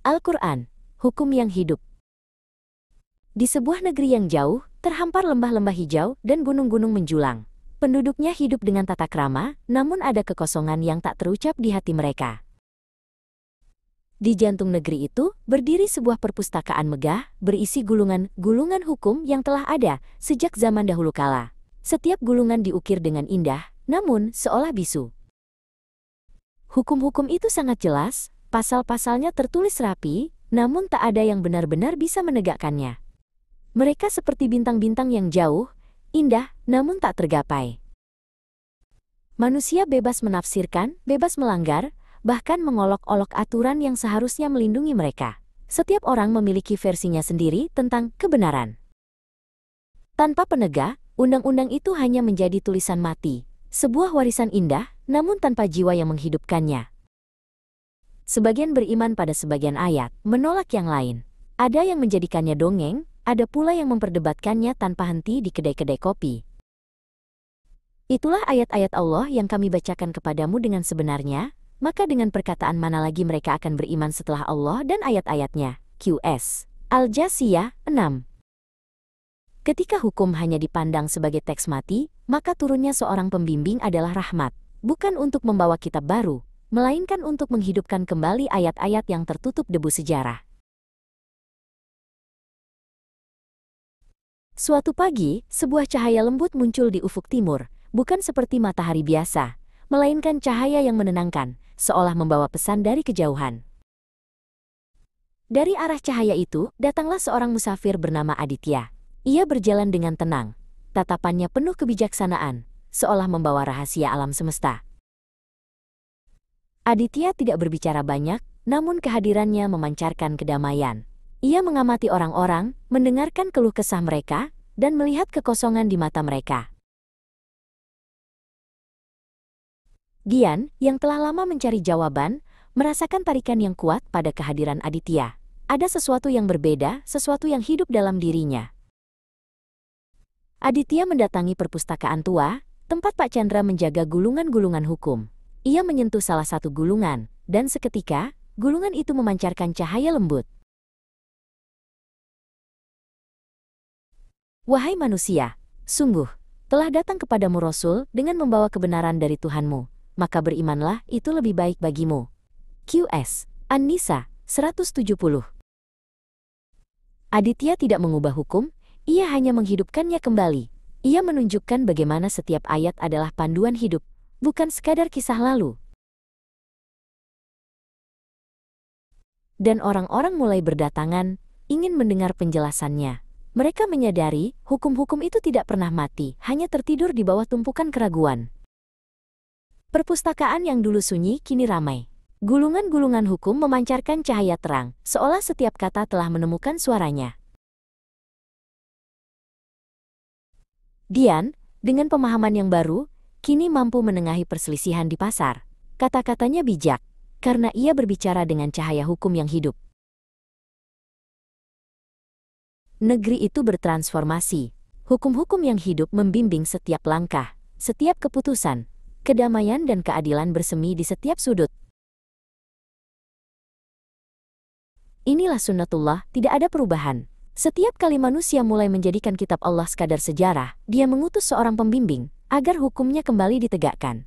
Al-Quran, hukum yang hidup. Di sebuah negeri yang jauh, terhampar lembah-lembah hijau dan gunung-gunung menjulang. Penduduknya hidup dengan tata krama, namun ada kekosongan yang tak terucap di hati mereka. Di jantung negeri itu, berdiri sebuah perpustakaan megah, berisi gulungan-gulungan hukum yang telah ada sejak zaman dahulu kala. Setiap gulungan diukir dengan indah, namun seolah bisu. Hukum-hukum itu sangat jelas, pasal-pasalnya tertulis rapi, namun tak ada yang benar-benar bisa menegakkannya. Mereka seperti bintang-bintang yang jauh, indah, namun tak tergapai. Manusia bebas menafsirkan, bebas melanggar, bahkan mengolok-olok aturan yang seharusnya melindungi mereka. Setiap orang memiliki versinya sendiri tentang kebenaran. Tanpa penegak, undang-undang itu hanya menjadi tulisan mati, sebuah warisan indah, namun tanpa jiwa yang menghidupkannya. Sebagian beriman pada sebagian ayat, menolak yang lain. Ada yang menjadikannya dongeng, ada pula yang memperdebatkannya tanpa henti di kedai-kedai kopi. Itulah ayat-ayat Allah yang kami bacakan kepadamu dengan sebenarnya, maka dengan perkataan mana lagi mereka akan beriman setelah Allah dan ayat-ayatnya. QS. Al-Jasiyah 6. Ketika hukum hanya dipandang sebagai teks mati, maka turunnya seorang pembimbing adalah rahmat, bukan untuk membawa kitab baru, melainkan untuk menghidupkan kembali ayat-ayat yang tertutup debu sejarah. Suatu pagi, sebuah cahaya lembut muncul di ufuk timur, bukan seperti matahari biasa, melainkan cahaya yang menenangkan, seolah membawa pesan dari kejauhan. Dari arah cahaya itu, datanglah seorang musafir bernama Aditya. Ia berjalan dengan tenang, tatapannya penuh kebijaksanaan, seolah membawa rahasia alam semesta. Aditya tidak berbicara banyak, namun kehadirannya memancarkan kedamaian. Ia mengamati orang-orang, mendengarkan keluh kesah mereka, dan melihat kekosongan di mata mereka. Gian, yang telah lama mencari jawaban, merasakan tarikan yang kuat pada kehadiran Aditya. Ada sesuatu yang berbeda, sesuatu yang hidup dalam dirinya. Aditya mendatangi perpustakaan tua, tempat Pak Chandra menjaga gulungan-gulungan hukum. Ia menyentuh salah satu gulungan, dan seketika, gulungan itu memancarkan cahaya lembut. Wahai manusia, sungguh, telah datang kepadamu Rasul dengan membawa kebenaran dari Tuhanmu, maka berimanlah, itu lebih baik bagimu. QS. An-Nisa 170. Aditya tidak mengubah hukum, ia hanya menghidupkannya kembali. Ia menunjukkan bagaimana setiap ayat adalah panduan hidup, bukan sekadar kisah lalu. Dan orang-orang mulai berdatangan, ingin mendengar penjelasannya. Mereka menyadari, hukum-hukum itu tidak pernah mati, hanya tertidur di bawah tumpukan keraguan. Perpustakaan yang dulu sunyi kini ramai. Gulungan-gulungan hukum memancarkan cahaya terang, seolah setiap kata telah menemukan suaranya. Dian, dengan pemahaman yang baru, kini mampu menengahi perselisihan di pasar. Kata-katanya bijak, karena ia berbicara dengan cahaya hukum yang hidup. Negeri itu bertransformasi. Hukum-hukum yang hidup membimbing setiap langkah, setiap keputusan. Kedamaian dan keadilan bersemi di setiap sudut. Inilah sunnatullah, tidak ada perubahan. Setiap kali manusia mulai menjadikan kitab Allah sekadar sejarah, dia mengutus seorang pembimbing, agar hukumnya kembali ditegakkan.